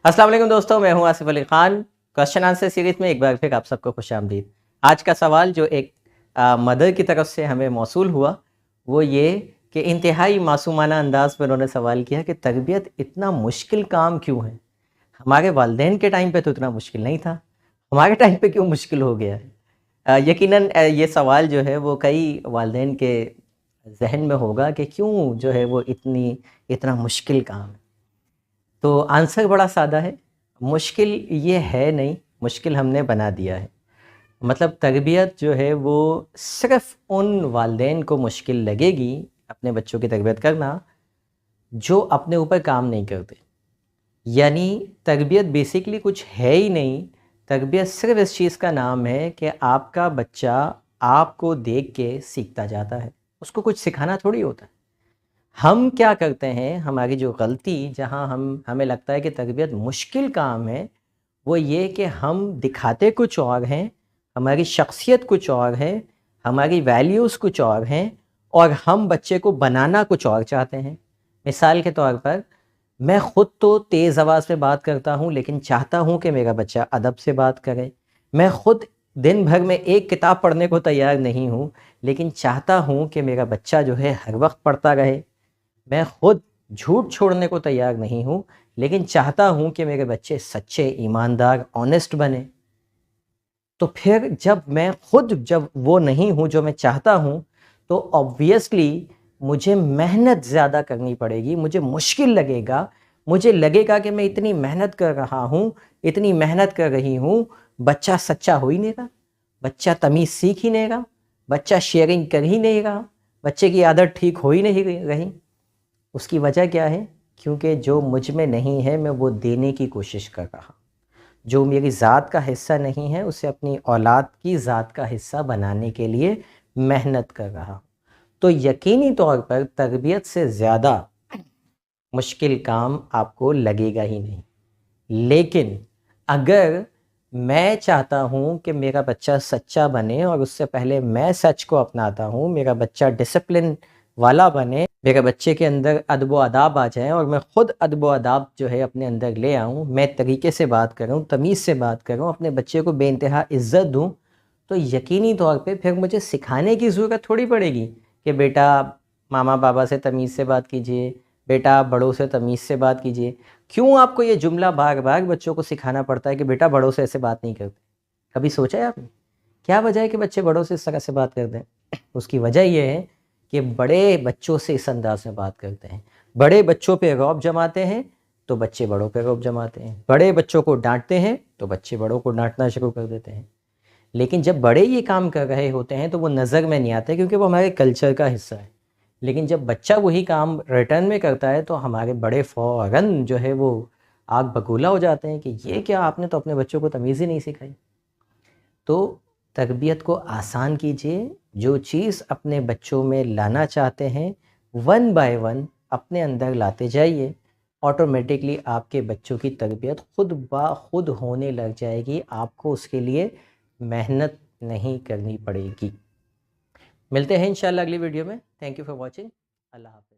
अस्सलाम वालेकुम दोस्तों, मैं हूं Asif Ali Khan. Question answer series में एक बार फिर आप सबको खुश आमदीद। आज का सवाल जो एक मदर की तरफ से हमें मौसूल हुआ वो ये कि इंतहाई मासूमाना अंदाज में उन्होंने सवाल किया कि तरबियत इतना मुश्किल काम क्यों है। हमारे वालिदैन के टाइम पे तो इतना मुश्किल नहीं था, हमारे टाइम पे क्यों मुश्किल हो गया है। यकीनन ये सवाल जो है वो कई वालिदैन के जहन में होगा कि क्यों जो है वो इतना मुश्किल काम है। तो आंसर बड़ा सादा है, मुश्किल ये है नहीं, मुश्किल हमने बना दिया है। मतलब तरबियत जो है वो सिर्फ़ उन वालिदैन को मुश्किल लगेगी अपने बच्चों की तरबियत करना जो अपने ऊपर काम नहीं करते। यानी तरबियत बेसिकली कुछ है ही नहीं, तरबियत सिर्फ़ इस चीज़ का नाम है कि आपका बच्चा आपको देख के सीखता जाता है, उसको कुछ सिखाना थोड़ी होता है। हम क्या करते हैं, हमारी जो गलती जहाँ हमें लगता है कि तरबियत मुश्किल काम है, वो ये कि हम दिखाते कुछ और हैं, हमारी शख्सियत कुछ और है, हमारी वैल्यूज़ कुछ और हैं और हम बच्चे को बनाना कुछ और चाहते हैं। मिसाल के तौर पर मैं ख़ुद तो तेज़ आवाज़ में बात करता हूँ, लेकिन चाहता हूँ कि मेरा बच्चा अदब से बात करे। मैं ख़ुद दिन भर में एक किताब पढ़ने को तैयार नहीं हूँ, लेकिन चाहता हूँ कि मेरा बच्चा जो है हर वक्त पढ़ता रहे। मैं खुद झूठ छोड़ने को तैयार नहीं हूँ, लेकिन चाहता हूँ कि मेरे बच्चे सच्चे, ईमानदार, ऑनेस्ट बने। तो फिर जब वो नहीं हूँ जो मैं चाहता हूँ, तो ऑब्वियसली मुझे मेहनत ज़्यादा करनी पड़ेगी, मुझे मुश्किल लगेगा, मुझे लगेगा कि मैं इतनी मेहनत कर रहा हूँ, इतनी मेहनत कर रही हूँ, बच्चा सच्चा हो ही नहीं रहा, बच्चा तमीज़ सीख ही नहीं रहा, बच्चा शेयरिंग कर ही नहीं रहा, बच्चे की आदत ठीक हो ही नहीं रही। उसकी वजह क्या है? क्योंकि जो मुझ में नहीं है मैं वो देने की कोशिश कर रहा, जो मेरी ज़ात का हिस्सा नहीं है उसे अपनी औलाद की ज़ात का हिस्सा बनाने के लिए मेहनत कर रहा। तो यकीनी तौर पर तरबियत से ज़्यादा मुश्किल काम आपको लगेगा ही नहीं। लेकिन अगर मैं चाहता हूँ कि मेरा बच्चा सच्चा बने और उससे पहले मैं सच को अपनाता हूँ, मेरा बच्चा डिसिप्लिन वाला बने, मेरे बच्चे के अंदर अदब व आदाब आ जाएँ और मैं ख़ुद अदब व आदाब जो है अपने अंदर ले आऊँ, मैं तरीक़े से बात करूँ, तमीज़ से बात करूँ, अपने बच्चे को बेइंतहा इज़्ज़त दूँ, तो यकीनी तौर पे फिर मुझे सिखाने की ज़रूरत थोड़ी पड़ेगी कि बेटा मामा बाबा से तमीज़ से बात कीजिए, बेटा बड़ों से तमीज़ से बात कीजिए। क्यों आपको ये जुमला बार बार बच्चों को सिखाना पड़ता है कि बेटा बड़ों से ऐसे बात नहीं करते? कभी सोचा है आपने? क्या वजह है कि बच्चे बड़ों से इस तरह से बात करते हैं? उसकी वजह ये है कि बड़े बच्चों से इस अंदाज में बात करते हैं, बड़े बच्चों पे रौब जमाते हैं तो बच्चे बड़ों पे रौब जमाते हैं, बड़े बच्चों को डांटते हैं तो बच्चे बड़ों को डांटना शुरू कर देते हैं। लेकिन जब बड़े ये काम कर रहे होते हैं तो वो नज़र में नहीं आते क्योंकि वो हमारे कल्चर का हिस्सा है। लेकिन जब बच्चा वही काम रिटर्न में करता है तो हमारे बड़े फ़ौरन जो है वो आग बबूला हो जाते हैं कि ये क्या, आपने तो अपने बच्चों को तमीज़ ही नहीं सिखाई। तो तरबियत को आसान कीजिए, जो चीज़ अपने बच्चों में लाना चाहते हैं वन बाय वन अपने अंदर लाते जाइए, ऑटोमेटिकली आपके बच्चों की तरबियत खुद ब खुद होने लग जाएगी, आपको उसके लिए मेहनत नहीं करनी पड़ेगी। मिलते हैं इंशाल्लाह अगली वीडियो में। Thank you for watching. Allah हाफ़िज़।